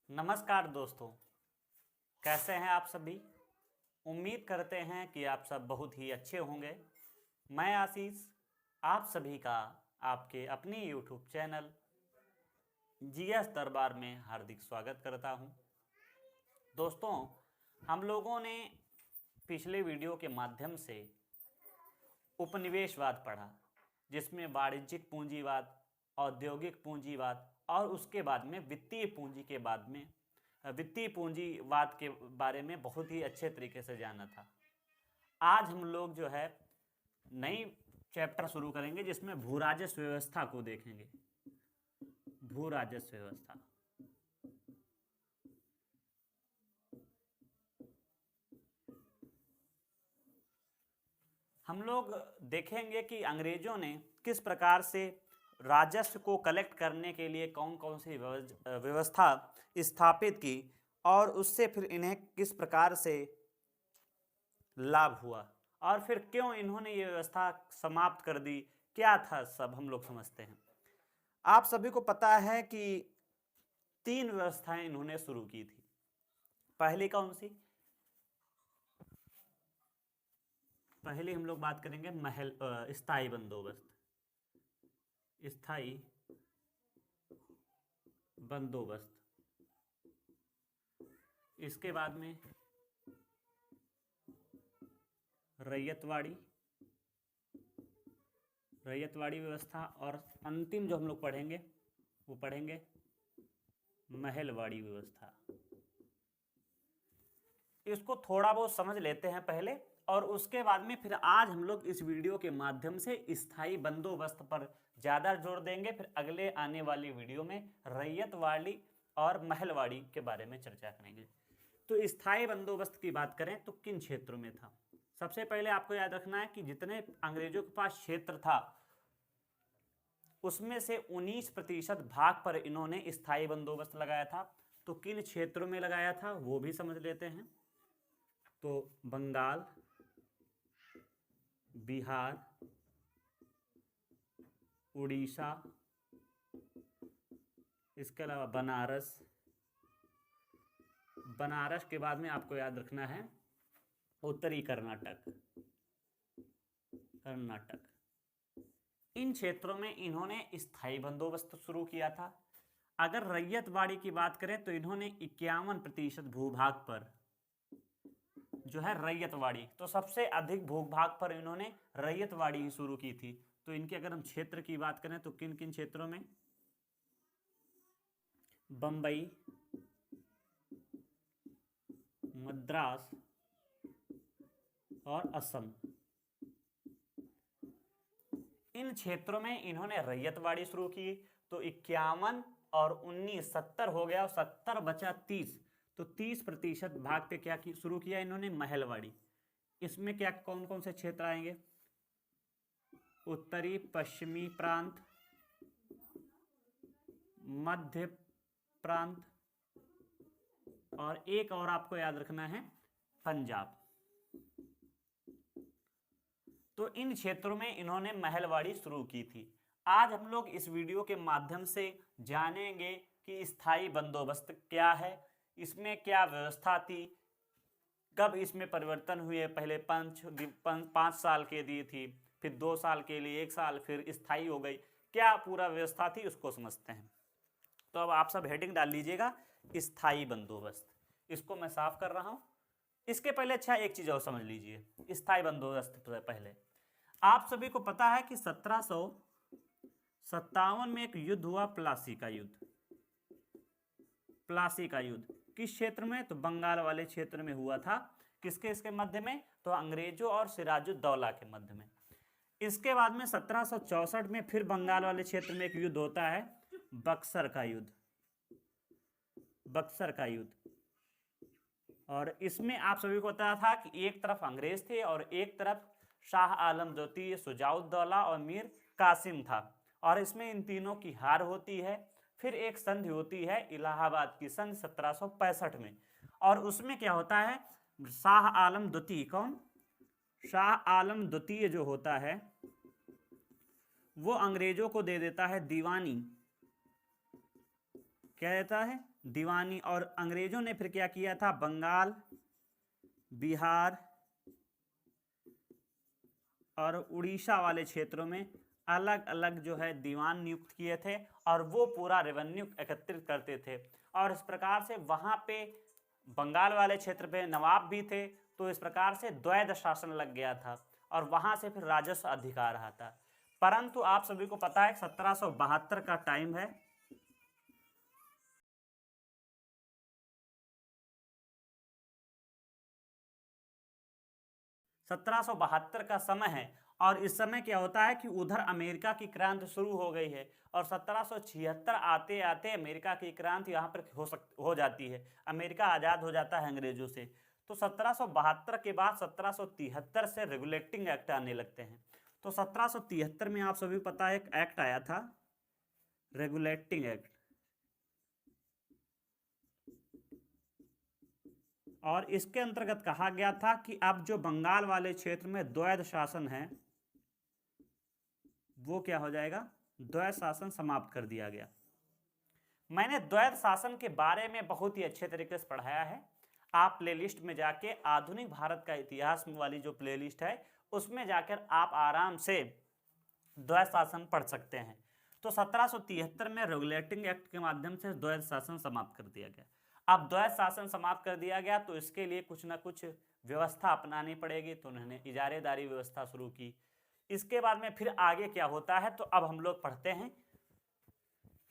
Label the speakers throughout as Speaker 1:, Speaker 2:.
Speaker 1: नमस्कार दोस्तों, कैसे हैं आप सभी। उम्मीद करते हैं कि आप सब बहुत ही अच्छे होंगे। मैं आशीष आप सभी का आपके अपने YouTube चैनल जीएस दरबार में हार्दिक स्वागत करता हूं। दोस्तों, हम लोगों ने पिछले वीडियो के माध्यम से उपनिवेशवाद पढ़ा, जिसमें वाणिज्यिक पूंजीवाद, औद्योगिक पूंजीवाद और उसके बाद में वित्तीय पूंजीवाद के बारे में बहुत ही अच्छे तरीके से जाना था। आज हम लोग जो है नई चैप्टर शुरू करेंगे, जिसमें भू राजस्व व्यवस्था को देखेंगे। भू राजस्व व्यवस्था हम लोग देखेंगे कि अंग्रेजों ने किस प्रकार से राजस्व को कलेक्ट करने के लिए कौन कौन सी व्यवस्था स्थापित की और उससे फिर इन्हें किस प्रकार से लाभ हुआ और फिर क्यों इन्होंने ये व्यवस्था समाप्त कर दी, क्या था सब हम लोग समझते हैं। आप सभी को पता है कि 3 व्यवस्थाएं इन्होंने शुरू की थी। पहली कौन सी? पहले हम लोग बात करेंगे स्थायी बंदोबस्त। स्थायी बंदोबस्त। इसके बाद में रैयतवाड़ी व्यवस्था, और अंतिम जो हम लोग पढ़ेंगे वो पढ़ेंगे महलवाड़ी व्यवस्था। इसको थोड़ा बहुत समझ लेते हैं पहले, और उसके बाद में फिर आज हम लोग इस वीडियो के माध्यम से स्थायी बंदोबस्त पर ज़्यादा जोर देंगे। फिर अगले आने वाली वीडियो में रैयतवाड़ी और महलवाड़ी के बारे में चर्चा करेंगे। तो स्थायी बंदोबस्त की बात करें तो किन क्षेत्रों में था? सबसे पहले आपको याद रखना है कि जितने अंग्रेजों के पास क्षेत्र था उसमें से 19% भाग पर इन्होंने स्थायी बंदोबस्त लगाया था। तो किन क्षेत्रों में लगाया था वो भी समझ लेते हैं। तो बंगाल, बिहार, उड़ीसा, इसके अलावा बनारस के बाद में आपको याद रखना है उत्तरी कर्नाटक। इन क्षेत्रों में इन्होंने स्थायी बंदोबस्त शुरू किया था। अगर रैयतवाड़ी की बात करें तो इन्होंने 51% भूभाग पर जो है रैयतवाड़ी, तो सबसे अधिक भूभाग पर इन्होंने रैयतवाड़ी ही शुरू की थी। तो इनके अगर हम क्षेत्र की बात करें तो किन किन क्षेत्रों में? बंबई, मद्रास और असम, इन क्षेत्रों में इन्होंने रैयतवाड़ी शुरू की। तो 51 और 19 70 हो गया, और 70 बचा 30, तो 30% भाग पे क्या शुरू किया इन्होंने? महलवाड़ी। इसमें क्या कौन कौन से क्षेत्र आएंगे? उत्तरी पश्चिमी प्रांत, मध्य प्रांत, और एक और आपको याद रखना है पंजाब। तो इन क्षेत्रों में इन्होंने महलवाड़ी शुरू की थी। आज हम लोग इस वीडियो के माध्यम से जानेंगे कि स्थायी बंदोबस्त क्या है, इसमें क्या व्यवस्था थी, कब इसमें परिवर्तन हुए। पहले 5 साल के दी थी, फिर 2 साल के लिए 1 साल, फिर स्थायी हो गई। क्या पूरा व्यवस्था थी उसको समझते हैं। तो अब आप सब हेडिंग डाल लीजिएगा, स्थायी बंदोबस्त। इसको मैं साफ कर रहा हूं। इसके पहले अच्छा एक चीज और समझ लीजिए। स्थायी बंदोबस्त पहले आप सभी को पता है कि 1757 में एक युद्ध हुआ, प्लासी का युद्ध। प्लासी का युद्ध किस क्षेत्र में? तो बंगाल वाले क्षेत्र में हुआ था। किसके इसके मध्य में? तो अंग्रेजों और सिराजुद्दौला के मध्य में। इसके बाद में 1764 में फिर बंगाल वाले क्षेत्र में एक युद्ध होता है, बक्सर का युद्ध। बक्सर का युद्ध, और इसमें आप सभी को पता था कि एक तरफ अंग्रेज थे और एक तरफ शाह आलम द्वितीय, शुजाउद्दौला और मीर कासिम था। और इसमें इन तीनों की हार होती है। फिर एक संधि होती है इलाहाबाद की संधि 1765 में, और उसमें क्या होता है? शाह आलम द्वितीय, कौन? शाह आलम द्वितीय जो होता है वो अंग्रेजों को दे देता है दीवानी। क्या देता है, दीवानी। और अंग्रेजों ने फिर क्या किया था, बंगाल, बिहार और उड़ीसा वाले क्षेत्रों में अलग अलग जो है दीवान नियुक्त किए थे और वो पूरा रेवेन्यू एकत्रित करते थे। और इस प्रकार से वहाँ पे बंगाल वाले क्षेत्र पे नवाब भी थे, तो इस प्रकार से द्वैध शासन लग गया था और वहाँ से फिर राजस्व अधिकार रहा था। परंतु आप सभी को पता है 1772 का टाइम है, 1772 का समय है। और इस समय क्या होता है कि उधर अमेरिका की क्रांति शुरू हो गई है और 1776 आते आते अमेरिका की क्रांति यहाँ पर हो जाती है, अमेरिका आज़ाद हो जाता है अंग्रेजों से। तो 1772 के बाद 1773 से रेगुलेटिंग एक्ट आने लगते हैं। तो 1773 में आप सभी पता है एक एक्ट आया था, रेगुलेटिंग एक्ट। और इसके अंतर्गत कहा गया था कि अब जो बंगाल वाले क्षेत्र में द्वैध शासन है वो क्या हो जाएगा, द्वैध शासन समाप्त कर दिया गया। मैंने द्वैध शासन के बारे में बहुत ही अच्छे तरीके से पढ़ाया है, आप प्लेलिस्ट में जाके आधुनिक भारत का इतिहास वाली जो प्लेलिस्ट है उसमें जाकर आप आराम से द्वैध शासन पढ़ सकते हैं। तो 1773 में रेगुलेटिंग एक्ट के माध्यम से द्वैध शासन समाप्त कर दिया गया। अब द्वैध शासन समाप्त कर दिया गया तो इसके लिए कुछ ना कुछ व्यवस्था अपनानी पड़ेगी, तो उन्होंने इजारेदारी व्यवस्था शुरू की। इसके बाद में फिर आगे क्या होता है, तो अब हम लोग पढ़ते हैं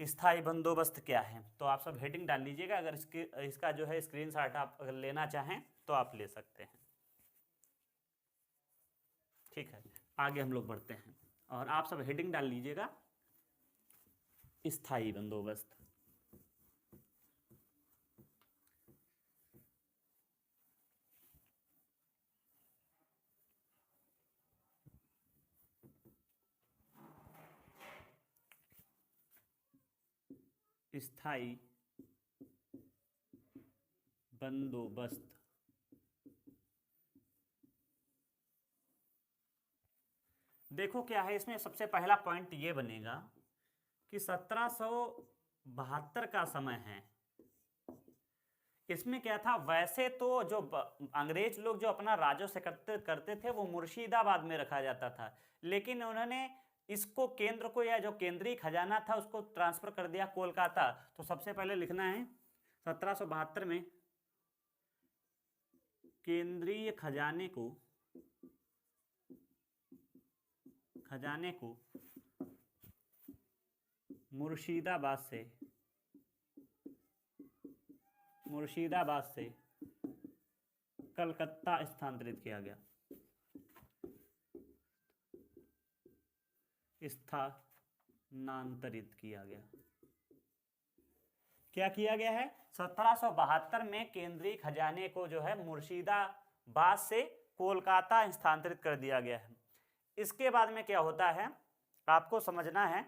Speaker 1: स्थायी बंदोबस्त क्या है। तो आप सब हेडिंग डाल लीजिएगा, अगर इसका जो है स्क्रीनशॉट आप अगर लेना चाहें तो आप ले सकते हैं। ठीक है, आगे हम लोग बढ़ते हैं और आप सब हेडिंग डाल लीजिएगा, स्थायी बंदोबस्त। स्थायी बंदोबस्त। देखो क्या है इसमें, सबसे पहला पॉइंट ये बनेगा कि 1772 का समय है। इसमें क्या था, वैसे तो जो अंग्रेज लोग जो अपना राजस्व एकत्रित करते थे वो मुर्शिदाबाद में रखा जाता था, लेकिन उन्होंने इसको केंद्र को, या जो केंद्रीय खजाना था उसको ट्रांसफर कर दिया कोलकाता। तो सबसे पहले लिखना है 1772 में केंद्रीय खजाने को मुर्शिदाबाद से कलकत्ता स्थानांतरित किया गया, क्या किया गया है, 1772 में केंद्रीय खजाने को जो है मुर्शिदाबाद से कोलकाता स्थानांतरित कर दिया गया है। इसके बाद में क्या होता है, आपको समझना है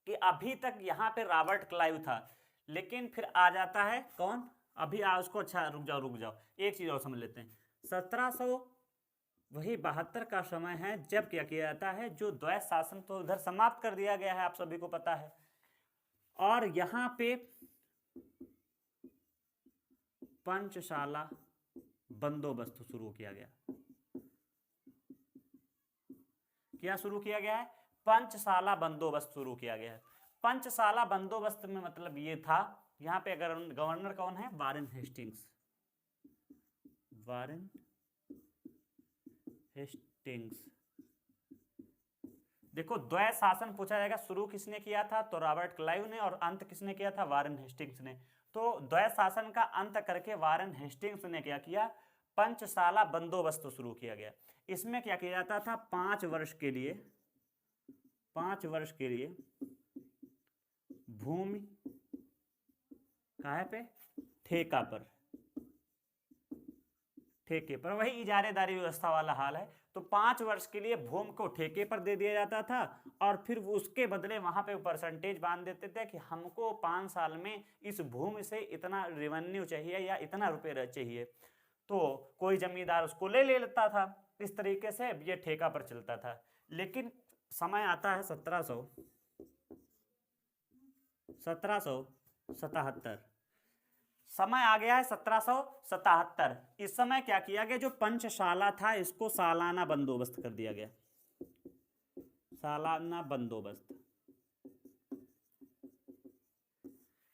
Speaker 1: कि अभी तक यहाँ पे रॉबर्ट क्लाइव था, लेकिन फिर आ जाता है कौन, अभी उसको, अच्छा रुक जाओ, एक चीज और समझ लेते हैं। 1772 का समय है जब क्या किया जाता है, जो द्वैध शासन तो उधर समाप्त कर दिया गया है, आप सभी को पता है, और यहाँ पे पंचशाला बंदोबस्त शुरू किया गया। क्या शुरू किया गया है, पंचशाला बंदोबस्त शुरू किया गया है। पंचशाला बंदोबस्त में मतलब ये था, यहाँ पे अगर गवर्नर कौन है, वारेन हेस्टिंग्स। देखो द्वैध शासन पूछा जाएगा, शुरू किसने किया था, तो रॉबर्ट क्लाइव ने, और अंत किसने किया था, वारेन हेस्टिंग्स ने। तो द्वैध शासन का अंत करके वारेन हेस्टिंग्स ने क्या किया, पंचशाला बंदोबस्त शुरू किया गया। इसमें क्या किया जाता था, 5 वर्ष के लिए भूमि कहाँ पे, ठेके पर, वही इजारेदारी व्यवस्था वाला हाल है। तो 5 वर्ष के लिए भूमि को ठेके पर दे दिया जाता था और फिर उसके बदले वहां पे परसेंटेज बांध देते थे कि हमको 5 साल में इस भूमि से इतना रेवेन्यू चाहिए या इतना रुपये चाहिए, तो कोई जमींदार उसको ले लेता था। इस तरीके से ये ठेका पर चलता था। लेकिन समय आता है 1700 1777। समय आ गया है 1777। इस समय क्या किया गया, जो पंचशाला था इसको सालाना बंदोबस्त कर दिया गया, सालाना बंदोबस्त।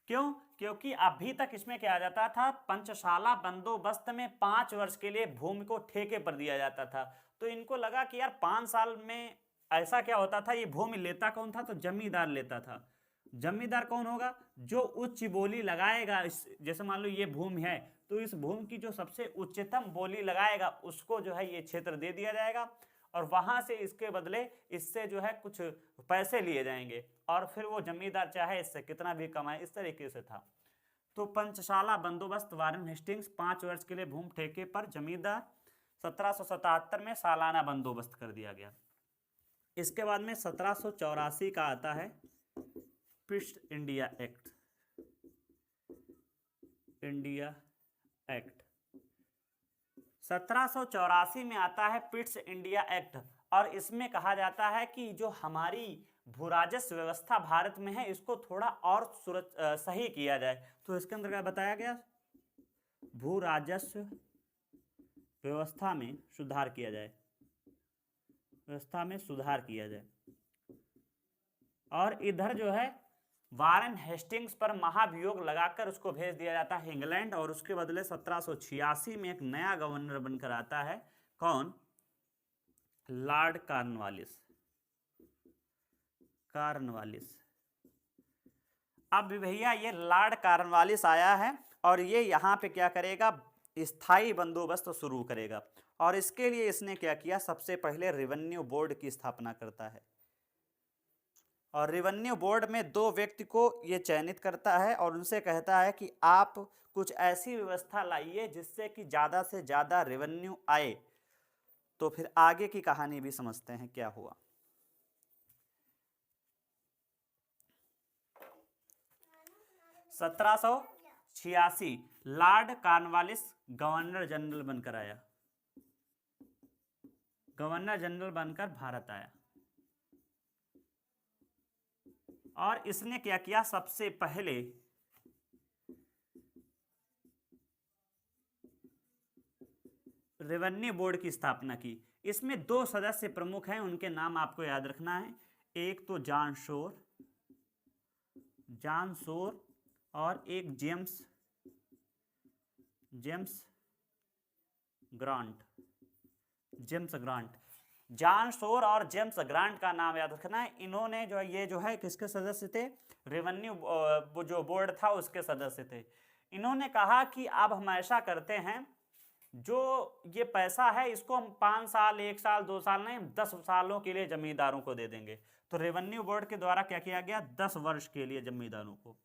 Speaker 1: क्यों? क्योंकि अभी तक इसमें क्या जाता था, पंचशाला बंदोबस्त में 5 वर्ष के लिए भूमि को ठेके पर दिया जाता था। तो इनको लगा कि यार 5 साल में ऐसा क्या होता था, ये भूमि लेता कौन था, तो जमींदार लेता था। जमींदार कौन होगा, जो उच्च बोली लगाएगा। जैसे मान लो ये भूमि है, तो इस भूमि की जो सबसे उच्चतम बोली लगाएगा उसको जो है ये क्षेत्र दे दिया जाएगा, और वहां से इसके बदले इससे जो है कुछ पैसे लिए जाएंगे, और फिर वो जमींदार चाहे इससे कितना भी कमाए, इस तरीके से था। तो पंचशाला बंदोबस्त, वारेन हेस्टिंग्स, 5 वर्ष के लिए भूमि ठेके पर जमींदार, 1777 में सालाना बंदोबस्त कर दिया गया। इसके बाद में 1784 का आता है Pitt's India act, India act. 1784 में आता है पिट्स इंडिया एक्ट, और इसमें कहा जाता है कि जो हमारी भू राजस्व व्यवस्था भारत में है इसको थोड़ा और सही किया जाए। तो इसके अंदर क्या बताया गया, भू राजस्व व्यवस्था में सुधार किया जाए, व्यवस्था में सुधार किया जाए। और इधर जो है वारेन हेस्टिंग्स पर महाभियोग लगाकर उसको भेज दिया जाता है इंग्लैंड, और उसके बदले 1786 में एक नया गवर्नर बनकर आता है, कौन, लॉर्ड कॉर्नवालिस, कॉर्नवालिस। अब भैया ये लॉर्ड कॉर्नवालिस आया है, और ये यहाँ पे क्या करेगा, स्थायी बंदोबस्त शुरू करेगा। और इसके लिए इसने क्या किया, सबसे पहले रेवेन्यू बोर्ड की स्थापना करता है, और रेवेन्यू बोर्ड में 2 व्यक्ति को ये चयनित करता है, और उनसे कहता है कि आप कुछ ऐसी व्यवस्था लाइए जिससे कि ज़्यादा से ज़्यादा रेवेन्यू आए। तो फिर आगे की कहानी भी समझते हैं क्या हुआ। सत्रह सौ छियासी लॉर्ड कॉर्नवालिस गवर्नर जनरल बनकर आया, गवर्नर जनरल बनकर भारत आया। और इसने क्या किया, सबसे पहले रेवेन्यू बोर्ड की स्थापना की। इसमें 2 सदस्य प्रमुख हैं, उनके नाम आपको याद रखना है। एक तो जॉन शोर, जॉन शोर, और एक James grant, James grant. John Shore और जेम्स ग्रांट का नाम याद रखना है। इन्होंने जो ये जो है किसके सदस्य थे, रेवेन्यू जो बोर्ड था उसके सदस्य थे। इन्होंने कहा कि अब हम ऐसा करते हैं, जो ये पैसा है इसको हम 5 साल, 1 साल, 2 साल नहीं, 10 सालों के लिए जमींदारों को दे देंगे। तो रेवेन्यू बोर्ड के द्वारा क्या किया गया, 10 वर्ष के लिए जमींदारों को,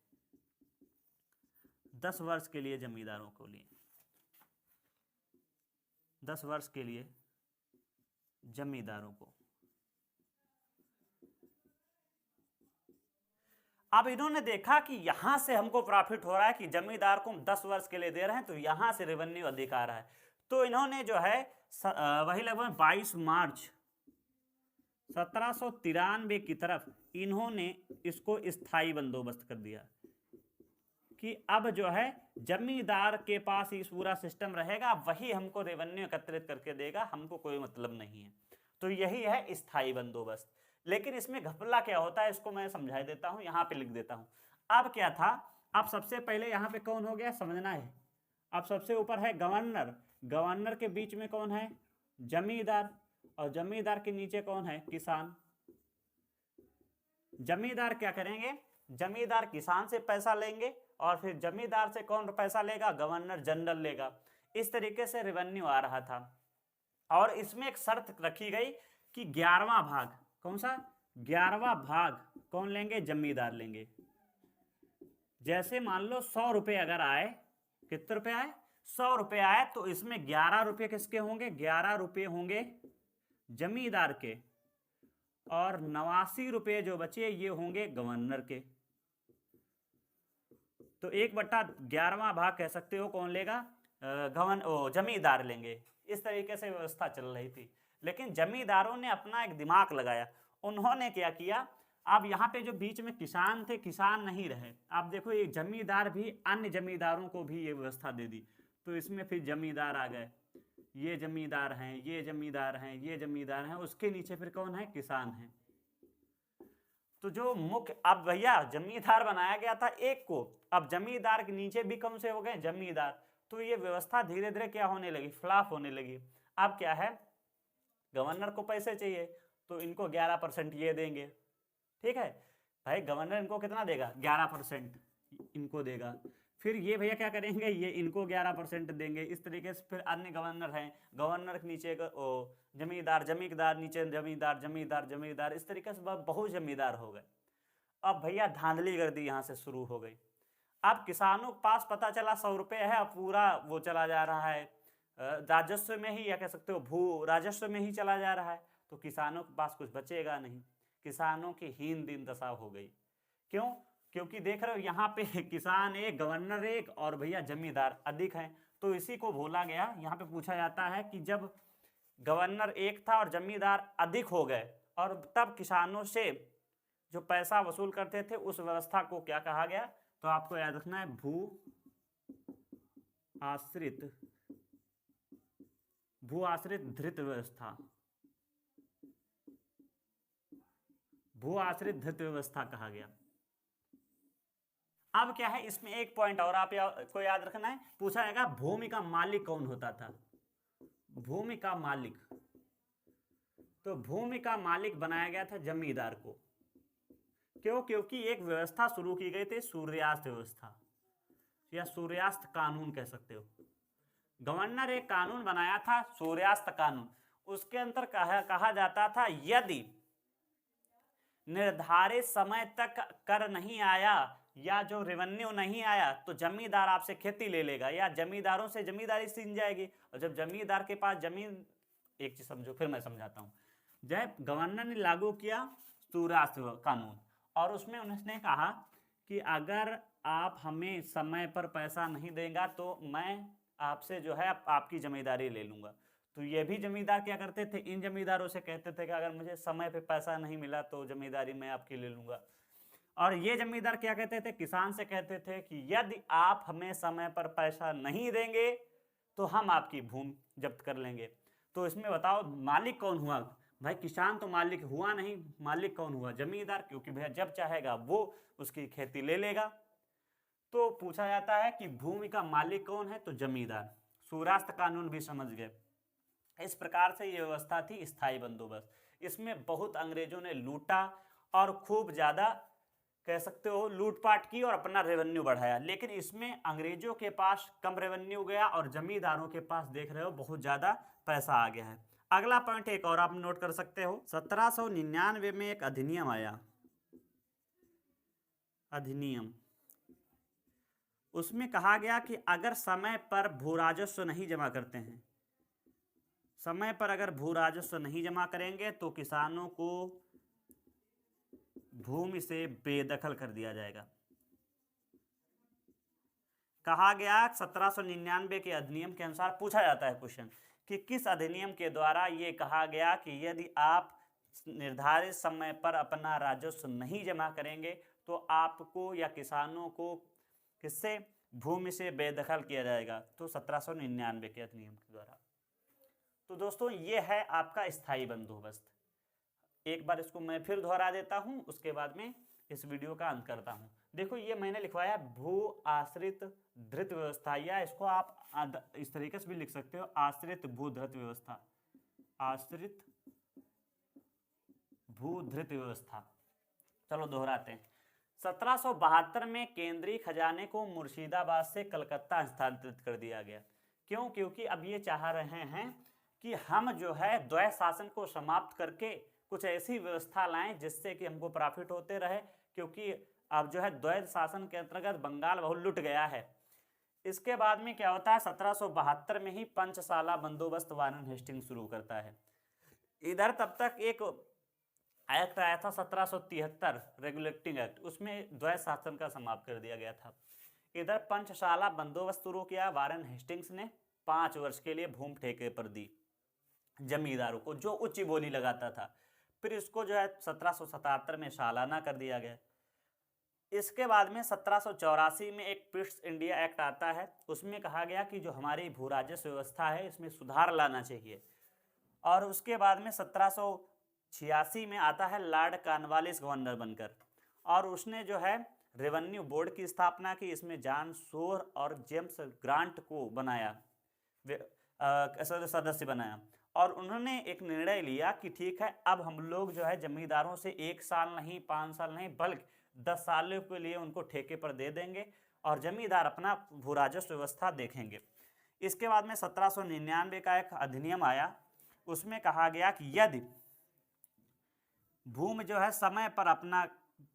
Speaker 1: 10 वर्ष के लिए जमींदारों को लिए, 10 वर्ष के लिए जमींदारों को। अब इन्होंने देखा कि यहां से हमको प्रॉफिट हो रहा है, कि जमींदार को हम 10 वर्ष के लिए दे रहे हैं, तो यहां से रेवेन्यू अधिक आ रहा है। तो इन्होंने जो है वही लगभग 22 मार्च 1793 की तरफ इन्होंने इसको स्थायी बंदोबस्त कर दिया, कि अब जो है जमींदार के पास इस पूरा सिस्टम रहेगा, वही हमको रेवेन्यू एकत्रित करके देगा, हमको कोई मतलब नहीं है। तो यही है स्थायी बंदोबस्त। लेकिन इसमें घपला क्या होता है, इसको मैं समझा देता हूं, यहां पे लिख देता हूं। अब क्या था, अब सबसे पहले यहां पे कौन हो गया समझना है। अब सबसे ऊपर है गवर्नर, गवर्नर के बीच में कौन है, जमींदार, और जमींदार के नीचे कौन है, किसान। जमींदार क्या करेंगे, जमींदार किसान से पैसा लेंगे, और फिर जमींदार से कौन पैसा लेगा, गवर्नर जनरल लेगा। इस तरीके से रेवेन्यू आ रहा था। और इसमें एक शर्त रखी गई कि 11वां भाग, कौन सा, 11वां भाग कौन लेंगे, जमींदार लेंगे। जैसे मान लो 100 रुपये अगर आए, कितने रुपए आए, 100 रुपये आए, तो इसमें 11 रुपये किसके होंगे, 11 रुपये होंगे जमींदार के, और 89 रुपये जो बचे ये होंगे गवर्नर के। तो 1/11वां भाग कह सकते हो कौन लेगा, जमींदार लेंगे। इस तरीके से व्यवस्था चल रही थी। लेकिन जमींदारों ने अपना एक दिमाग लगाया। उन्होंने क्या किया, अब यहाँ पे जो बीच में किसान थे, किसान नहीं रहे। अब देखो ये जमींदार भी अन्य जमींदारों को भी ये व्यवस्था दे दी, तो इसमें फिर जमींदार आ गए, ये जमींदार हैं, ये जमींदार हैं, ये जमींदार हैं, उसके नीचे फिर कौन है, किसान है। तो जो मुख्य, अब भैया जमींदार बनाया गया था एक को, अब जमींदार के नीचे भी कौन से हो गए, जमींदार। तो ये व्यवस्था धीरे धीरे क्या होने लगी, फ्लॉप होने लगी। अब क्या है, गवर्नर को पैसे चाहिए तो इनको 11% ये देंगे, ठीक है भाई, गवर्नर इनको कितना देगा, 11% इनको देगा। फिर ये भैया क्या करेंगे, ये इनको 11% देंगे। इस तरीके से फिर अन्य गवर्नर हैं, गवर्नर के नीचे जमींदार, जमींदार नीचे जमींदार, जमींदार, जमींदार, इस तरीके से बहुत जमींदार हो गए। अब भैया धांधली गर्दी यहाँ से शुरू हो गई। अब किसानों के पास पता चला 100 रुपये है, अब पूरा वो चला जा रहा है राजस्व में ही, या कह सकते हो भू राजस्व में ही चला जा रहा है, तो किसानों के पास कुछ बचेगा नहीं। किसानों की हीन दिन दशा हो गई। क्यों, क्योंकि देख रहे हो यहाँ पे किसान एक, गवर्नर एक, और भैया जमींदार अधिक हैं। तो इसी को बोला गया, यहाँ पे पूछा जाता है कि जब गवर्नर एक था और जमींदार अधिक हो गए, और तब किसानों से जो पैसा वसूल करते थे उस व्यवस्था को क्या कहा गया, तो आपको याद रखना है, भू आश्रित धृत व्यवस्था, भू आश्रित धृत व्यवस्था कहा गया। अब क्या है, इसमें एक पॉइंट और आपको याद रखना है, पूछा जाएगा भूमि का मालिक कौन होता था, भूमि का मालिक। तो भूमि का मालिक बनाया गया था जमींदार को। क्यों, क्योंकि एक व्यवस्था शुरू की गई थी, सूर्यास्त व्यवस्था या सूर्यास्त कानून कह सकते हो। गवर्नर एक कानून बनाया था, सूर्यास्त कानून। उसके अंदर कहा जाता था यदि निर्धारित समय तक कर नहीं आया या जो रेवेन्यू नहीं आया तो जमींदार आपसे खेती ले लेगा, या जमींदारों से जमींदारी छीन जाएगी। और जब जमींदार के पास जमीन, एक चीज समझो, फिर मैं समझाता हूं। जब गवर्नर ने लागू किया सूर्यास्त कानून, और उसमें उन्होंने कहा कि अगर आप हमें समय पर पैसा नहीं देगा तो मैं आपसे जो है आपकी जमींदारी ले लूंगा। तो ये भी जमींदार क्या करते थे, इन जमींदारों से कहते थे कि अगर मुझे समय पे पैसा नहीं मिला तो जमींदारी मैं आपकी ले लूंगा। और ये जमींदार क्या कहते थे, किसान से कहते थे कि यदि आप हमें समय पर पैसा नहीं देंगे तो हम आपकी भूमि जब्त कर लेंगे। तो इसमें बताओ मालिक कौन हुआ, भाई किसान तो मालिक हुआ नहीं, मालिक कौन हुआ, जमींदार, क्योंकि भैया जब चाहेगा वो उसकी खेती ले लेगा। तो पूछा जाता है कि भूमि का मालिक कौन है, तो जमींदार। सूर्यास्त कानून भी समझ गए। इस प्रकार से ये व्यवस्था थी स्थायी बंदोबस्त। इसमें बहुत अंग्रेजों ने लूटा और खूब ज्यादा कह सकते हो लूटपाट की और अपना रेवेन्यू बढ़ाया, लेकिन इसमें अंग्रेजों के पास कम रेवेन्यू गया और जमींदारों के पास देख रहे हो बहुत ज्यादा पैसा आ गया है। अगला पॉइंट एक और आप नोट कर सकते हो, 1799 में एक अधिनियम आया, अधिनियम। उसमें कहा गया कि अगर समय पर भू राजस्व नहीं जमा करते हैं, समय पर अगर भू राजस्व नहीं जमा करेंगे तो किसानों को भूमि से बेदखल कर दिया जाएगा। कहा गया 1799 के अधिनियम के अनुसार, पूछा जाता है क्वेश्चन कि किस अधिनियम के द्वारा ये कहा गया कि यदि आप निर्धारित समय पर अपना राजस्व नहीं जमा करेंगे तो आपको या किसानों को किससे, भूमि से बेदखल किया जाएगा। तो 1799 के अधिनियम के द्वारा। तो दोस्तों ये है आपका स्थायी बंदोबस्त। एक बार इसको मैं फिर दोहरा देता हूं, उसके बाद में इस वीडियो का अंत करता हूं। देखो ये मैंने लिखवाया भू आश्रित धृत व्यवस्था, या इसको आप इस तरीके से भी लिख सकते हो, आश्रित भू धृत व्यवस्था, आश्रित भू धृत व्यवस्था। चलो दोहराते हैं। 1772 में केंद्रीय खजाने को मुर्शिदाबाद से कलकत्ता स्थानांतरित कर दिया गया। क्यों, क्योंकि अब ये चाह रहे हैं कि हम जो है द्वैत शासन को समाप्त करके कुछ ऐसी व्यवस्था लाएं जिससे कि हमको प्रॉफिट होते रहे, क्योंकि अब जो है द्वैत शासन के अंतर्गत बंगाल बहुत लुट गया है। इसके बाद में क्या होता है, 1772 में ही पंचशाला बंदोबस्त वारन हेस्टिंग्स शुरू करता है। इधर तब तक एक एक्ट आया था 1773 रेगुलेटिंग एक्ट, उसमें द्वैत शासन का समाप्त कर दिया गया था। इधर पंचशाला बंदोबस्त शुरू किया वारन हेस्टिंग्स ने, 5 वर्ष के लिए भूमि ठेके पर दी जमींदारों को, जो उच्च बोली लगाता था। फिर इसको जो है 1777 में सालाना कर दिया गया। इसके बाद में 1784 में एक पिट्स इंडिया एक्ट आता है, उसमें कहा गया कि जो हमारी भू राजस्व व्यवस्था है इसमें सुधार लाना चाहिए। और उसके बाद में 1786 में आता है लॉर्ड कॉर्नवालिस गवर्नर बनकर, और उसने जो है रेवेन्यू बोर्ड की स्थापना की। इसमें जॉन शोर और जेम्स ग्रांट को बनाया, सदस्य बनाया, और उन्होंने एक निर्णय लिया कि ठीक है, अब हम लोग जो है जमींदारों से 1 साल नहीं, 5 साल नहीं, बल्कि 10 सालों के लिए उनको ठेके पर दे देंगे और जमींदार अपना भू राजस्व व्यवस्था देखेंगे। इसके बाद में 1799 का एक अधिनियम आया, उसमें कहा गया कि यदि भूमि जो है समय पर अपना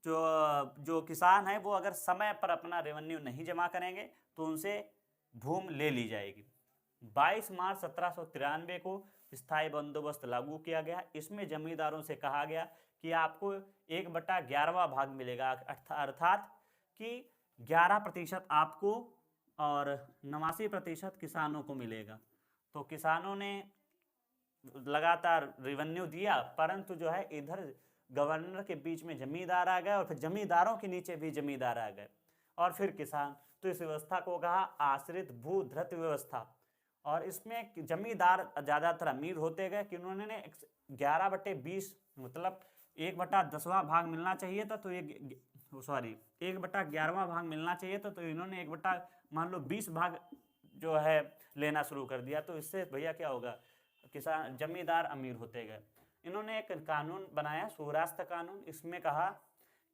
Speaker 1: जो किसान है वो अगर समय पर अपना रेवेन्यू नहीं जमा करेंगे तो उनसे भूमि ले ली जाएगी। 22 मार्च 1793 को स्थायी बंदोबस्त लागू किया गया। इसमें जमींदारों से कहा गया कि आपको 1/11वां भाग मिलेगा, अर्थात कि 11% आपको और 89% किसानों को मिलेगा। तो किसानों ने लगातार रेवेन्यू दिया, परंतु जो है इधर गवर्नर के बीच में जमींदार आ गए और फिर जमींदारों के नीचे भी जमींदार आ गए और फिर किसान। तो इस व्यवस्था को कहा आश्रित भू धृत व्यवस्था। और इसमें जमींदार ज़्यादातर अमीर होते गए कि उन्होंने 11/20 मतलब 1/10वां भाग मिलना चाहिए था, तो 1/11वां भाग मिलना चाहिए था, तो इन्होंने 1/20 भाग जो है लेना शुरू कर दिया। तो इससे भैया क्या होगा, किसान जमींदार अमीर होते गए। इन्होंने एक कानून बनाया, सौराष्ट्र कानून। इसमें कहा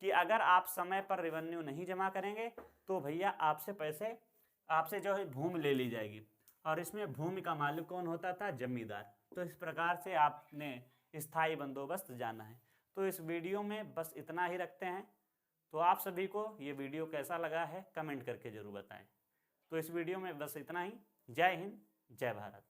Speaker 1: कि अगर आप समय पर रेवेन्यू नहीं जमा करेंगे तो भैया आपसे जो है भूमि ले ली जाएगी। और इसमें भूमि का मालिक कौन होता था, जमींदार। तो इस प्रकार से आपने स्थायी बंदोबस्त जाना है। तो इस वीडियो में बस इतना ही रखते हैं। तो आप सभी को ये वीडियो कैसा लगा है कमेंट करके ज़रूर बताएं। तो इस वीडियो में बस इतना ही। जय हिंद, जय भारत।